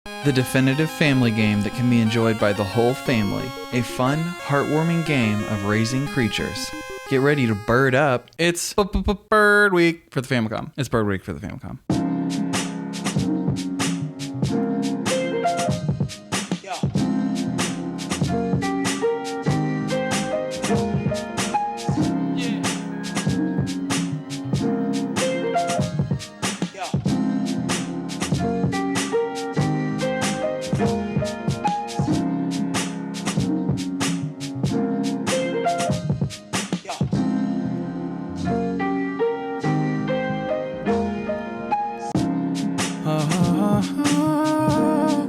The definitive family game that can be enjoyed by the whole family. A fun, heartwarming game of raising creatures. Get ready to bird up. It's Bird Week for the Famicom. It's Bird Week for the Famicom.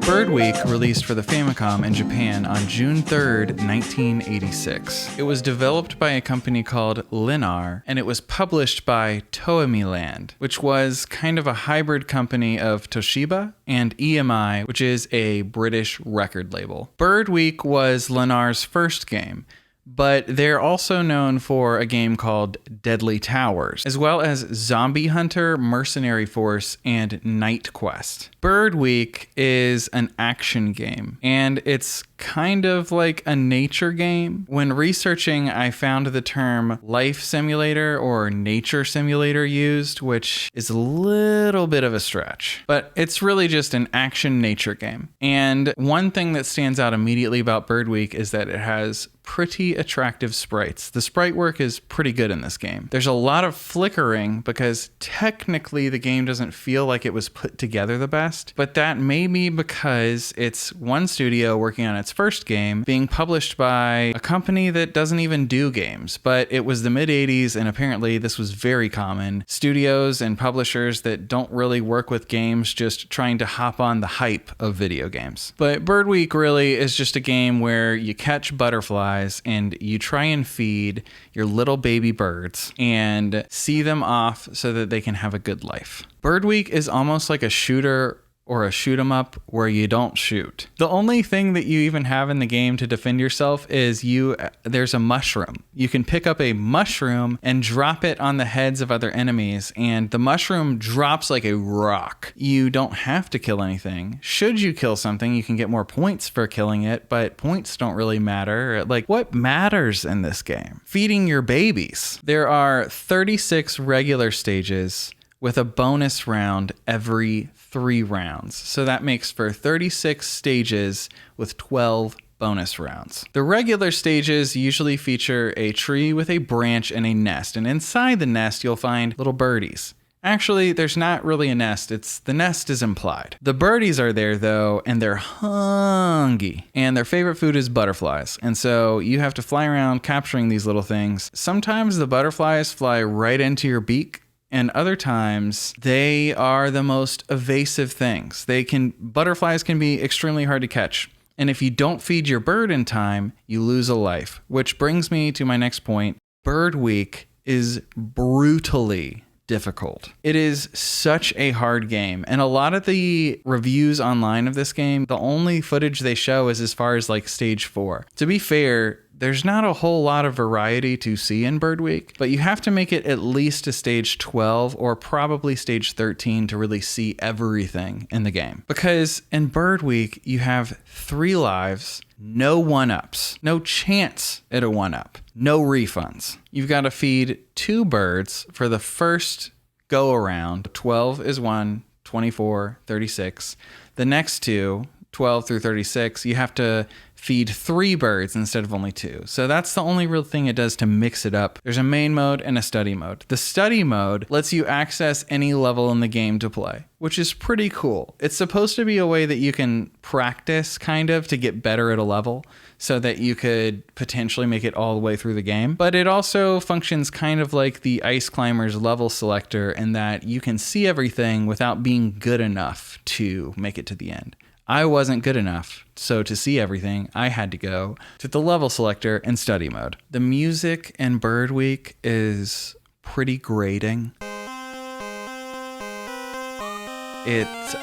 Bird Week released for the Famicom in Japan on June 3rd, 1986. It was developed by a company called Linar, and it was published by TOEMILAND, which was kind of a hybrid company of Toshiba and EMI, which is a British record label. Bird Week was Linar's first game, but they're also known for a game called Deadly Towers, as well as Zombie Hunter, Mercenary Force, and Night Quest. Bird Week is an action game, and it's kind of like a nature game. When researching, I found the term life simulator or nature simulator used, which is a little bit of a stretch, but it's really just an action nature game. And one thing that stands out immediately about Bird Week is that it has pretty attractive sprites. The sprite work is pretty good in this game. There's a lot of flickering because technically the game doesn't feel like it was put together the best, but that may be because it's one studio working on its first game being published by a company that doesn't even do games, but it was the mid-80s and apparently this was very common. Studios and publishers that don't really work with games just trying to hop on the hype of video games. But Bird Week really is just a game where you catch butterflies and you try and feed your little baby birds and see them off so that they can have a good life. Bird Week is almost like a shooter or a shoot 'em up where you don't shoot. The only thing that you even have in the game to defend yourself is there's a mushroom. You can pick up a mushroom and drop it on the heads of other enemies, and the mushroom drops like a rock. You don't have to kill anything. Should you kill something, you can get more points for killing it, but points don't really matter. Like, what matters in this game? Feeding your babies. There are 36 regular stages with a bonus round every 3 rounds. So that makes for 36 stages with 12 bonus rounds. The regular stages usually feature a tree with a branch and a nest, and inside the nest you'll find little birdies. Actually, there's not really a nest. The nest is implied. The birdies are there though, and they're hungry, and their favorite food is butterflies. And so you have to fly around capturing these little things. Sometimes the butterflies fly right into your beak, and other times they are the most evasive things. Butterflies can be extremely hard to catch. And if you don't feed your bird in time, you lose a life. Which brings me to my next point. Bird Week is brutally difficult. It is such a hard game. And a lot of the reviews online of this game, the only footage they show is as far as like stage 4. To be fair, there's not a whole lot of variety to see in Bird Week, but you have to make it at least to stage 12 or probably stage 13 to really see everything in the game. Because in Bird Week, you have 3 lives, no 1-ups, no chance at a 1-up, no refunds. You've got to feed 2 birds for the first go around. 12 is 1, 24, 36. The next 2, 12 through 36, you have to feed 3 birds instead of only 2. So that's the only real thing it does to mix it up. There's a main mode and a study mode. The study mode lets you access any level in the game to play, which is pretty cool. It's supposed to be a way that you can practice kind of to get better at a level so that you could potentially make it all the way through the game. But it also functions kind of like the Ice Climbers level selector in that you can see everything without being good enough to make it to the end. I wasn't good enough, so to see everything, I had to go to the level selector and study mode. The music in Bird Week is pretty grating. It's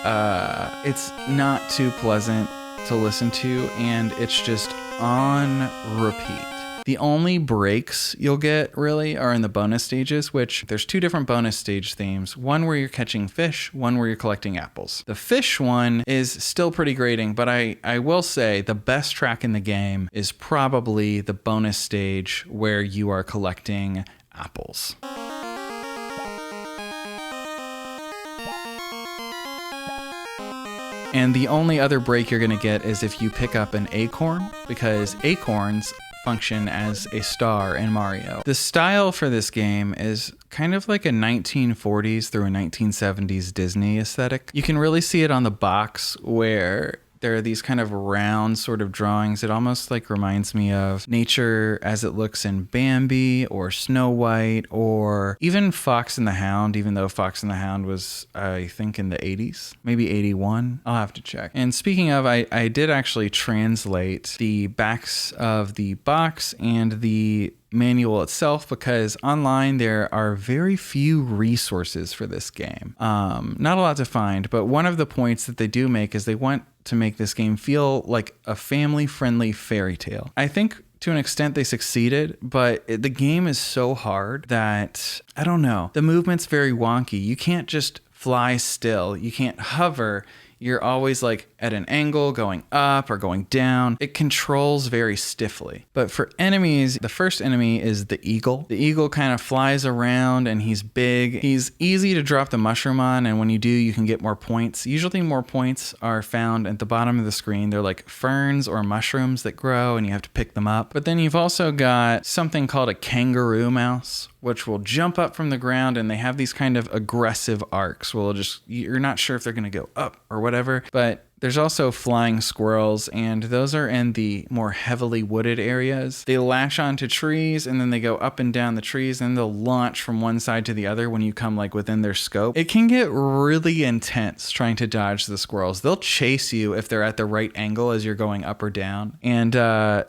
not too pleasant to listen to, and it's just on repeat. The only breaks you'll get really are in the bonus stages, which there's 2 different bonus stage themes. One where you're catching fish, one where you're collecting apples. The fish one is still pretty grating, but I will say the best track in the game is probably the bonus stage where you are collecting apples. And the only other break you're gonna get is if you pick up an acorn, because acorns function as a star in Mario. The style for this game is kind of like a 1940s through a 1970s Disney aesthetic. You can really see it on the box where there are these kind of round sort of drawings. It almost like reminds me of nature as it looks in Bambi or Snow White or even Fox and the Hound, even though Fox and the Hound was, I think, in the 80s, maybe 81. I'll have to check. And speaking of, I did actually translate the backs of the box and the manual itself because online there are very few resources for this game. Not a lot to find, but one of the points that they do make is they want to make this game feel like a family-friendly fairy tale. I think to an extent they succeeded, but the game is so hard that, I don't know, the movement's very wonky. You can't just fly still. You can't hover. You're always like at an angle going up or going down. It controls very stiffly. But for enemies, the first enemy is the eagle. The eagle kind of flies around and he's big. He's easy to drop the mushroom on, and when you do, you can get more points. Usually more points are found at the bottom of the screen. They're like ferns or mushrooms that grow and you have to pick them up. But then you've also got something called a kangaroo mouse, which will jump up from the ground, and they have these kind of aggressive arcs. Well, you're not sure if they're gonna go up or whatever, but there's also flying squirrels, and those are in the more heavily wooded areas. They latch onto trees, and then they go up and down the trees, and they'll launch from one side to the other when you come like within their scope. It can get really intense trying to dodge the squirrels. They'll chase you if they're at the right angle as you're going up or down, and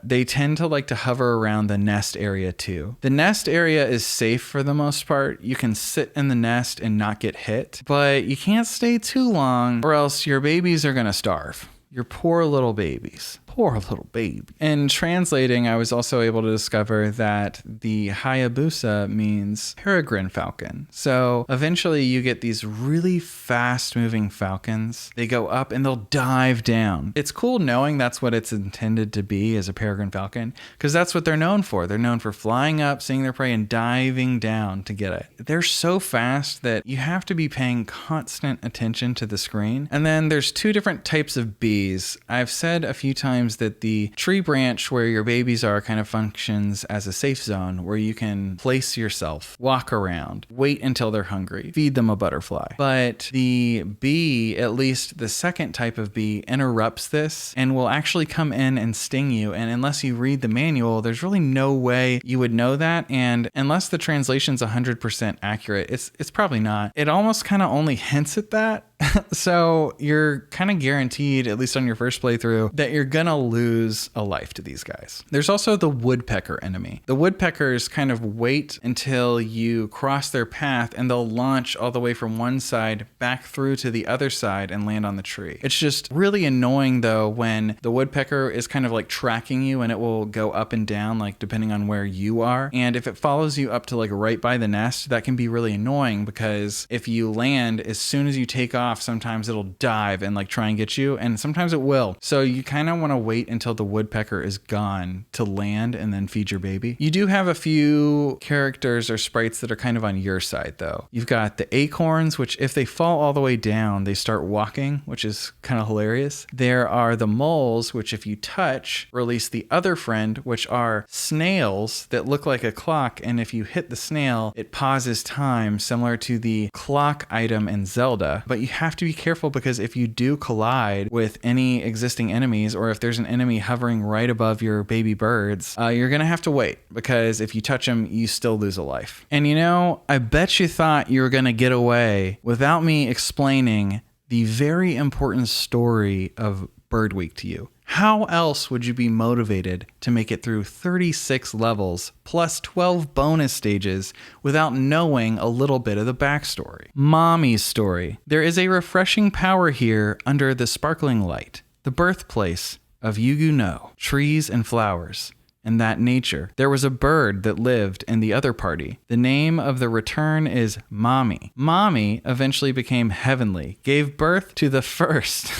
they tend to like to hover around the nest area too. The nest area is safe for the most part. You can sit in the nest and not get hit, but you can't stay too long or else your babies are gonna starve. Your poor little babies. Poor little baby. In translating, I was also able to discover that the Hayabusa means peregrine falcon. So eventually you get these really fast moving falcons. They go up and they'll dive down. It's cool knowing that's what it's intended to be as a peregrine falcon, because that's what they're known for. They're known for flying up, seeing their prey, and diving down to get it. They're so fast that you have to be paying constant attention to the screen. And then there's 2 different types of bees. I've said a few times that the tree branch where your babies are kind of functions as a safe zone where you can place yourself, walk around, wait until they're hungry, feed them a butterfly. But the bee, at least the second type of bee, interrupts this and will actually come in and sting you. And unless you read the manual, there's really no way you would know that. And unless the translation's 100% accurate, it's probably not. It almost kind of only hints at that. So you're kind of guaranteed, at least on your first playthrough, that you're gonna lose a life to these guys. There's also the woodpecker enemy. The woodpeckers kind of wait until you cross their path and they'll launch all the way from one side back through to the other side and land on the tree. It's just really annoying though when the woodpecker is kind of like tracking you, and it will go up and down like depending on where you are. And if it follows you up to like right by the nest, that can be really annoying because if you land, as soon as you take off, sometimes it'll dive and like try and get you, and sometimes it will. So you kind of want to wait until the woodpecker is gone to land and then feed your baby. You do have a few characters or sprites that are kind of on your side though. You've got the acorns, which if they fall all the way down, they start walking, which is kind of hilarious. There are the moles, which if you touch, release the other friend, which are snails that look like a clock, and if you hit the snail, it pauses time, similar to the clock item in Zelda. But you have to be careful because if you do collide with any existing enemies, or if there's an enemy hovering right above your baby birds, you're gonna have to wait, because if you touch them, you still lose a life. And you know, I bet you thought you were gonna get away without me explaining the very important story of Bird Week to you. How else would you be motivated to make it through 36 levels plus 12 bonus stages without knowing a little bit of the backstory? Mommy's story. There is a refreshing power here under the sparkling light, the birthplace of Yugu no, trees and flowers. and that nature. There was a bird that lived in the other party. The name of the return is Mommy. Mommy eventually became heavenly, gave birth to the first.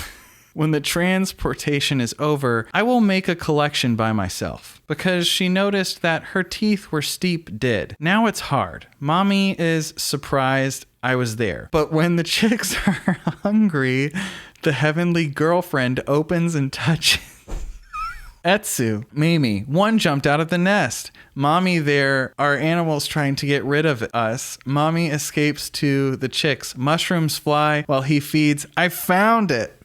When the transportation is over, I will make a collection by myself, because she noticed that her teeth were steep did. Now it's hard. Mommy is surprised I was there. But when the chicks are hungry, the heavenly girlfriend opens and touches 𝒆𝒐, Mimi. One jumped out of the nest. Mommy, there are animals trying to get rid of us. Mommy escapes to the chicks. Mushrooms fly while he feeds. I found it.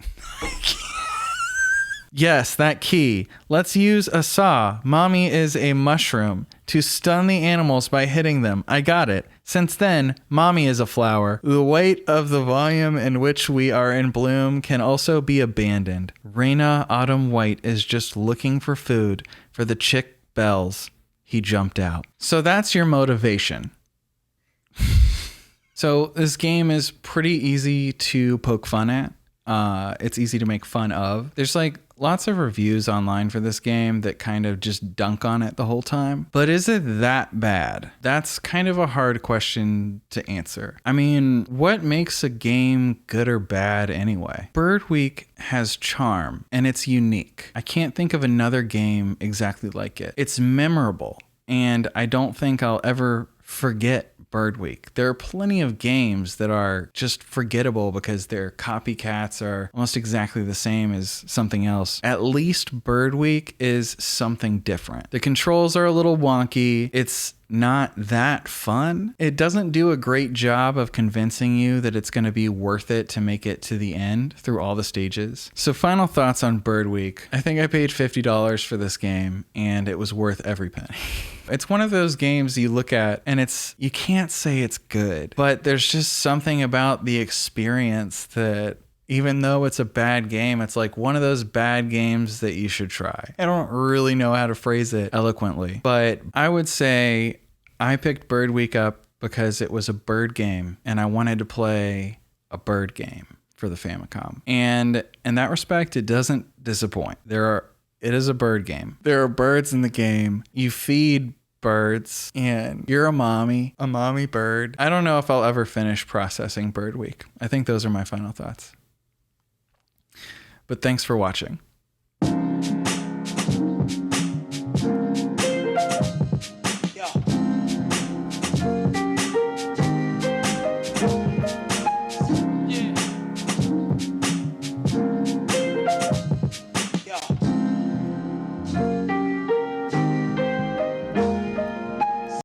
Yes, that key. Let's use a saw. Mommy is a mushroom to stun the animals by hitting them. I got it. Since then, Mommy is a flower. The weight of the volume in which we are in bloom can also be abandoned. Raina Autumn White is just looking for food for the chick bells. He jumped out. So that's your motivation. So this game is pretty easy to poke fun at. It's easy to make fun of. There's like lots of reviews online for this game that kind of just dunk on it the whole time. But is it that bad? That's kind of a hard question to answer. I mean, what makes a game good or bad anyway? Bird Week has charm and it's unique. I can't think of another game exactly like it. It's memorable and I don't think I'll ever forget Bird Week. There are plenty of games that are just forgettable because their copycats are almost exactly the same as something else. At least Bird Week is something different. The controls are a little wonky. It's not that fun. It doesn't do a great job of convincing you that it's going to be worth it to make it to the end through all the stages. So final thoughts on Bird Week. I think I paid $50 for this game and it was worth every penny. It's one of those games you look at and you can't say it's good, but there's just something about the experience that even though it's a bad game, it's like one of those bad games that you should try. I don't really know how to phrase it eloquently, but I would say I picked Bird Week up because it was a bird game and I wanted to play a bird game for the Famicom. And in that respect, it doesn't disappoint. It is a bird game. There are birds in the game. You feed birds and you're a mommy bird. I don't know if I'll ever finish processing Bird Week. I think those are my final thoughts. But thanks for watching.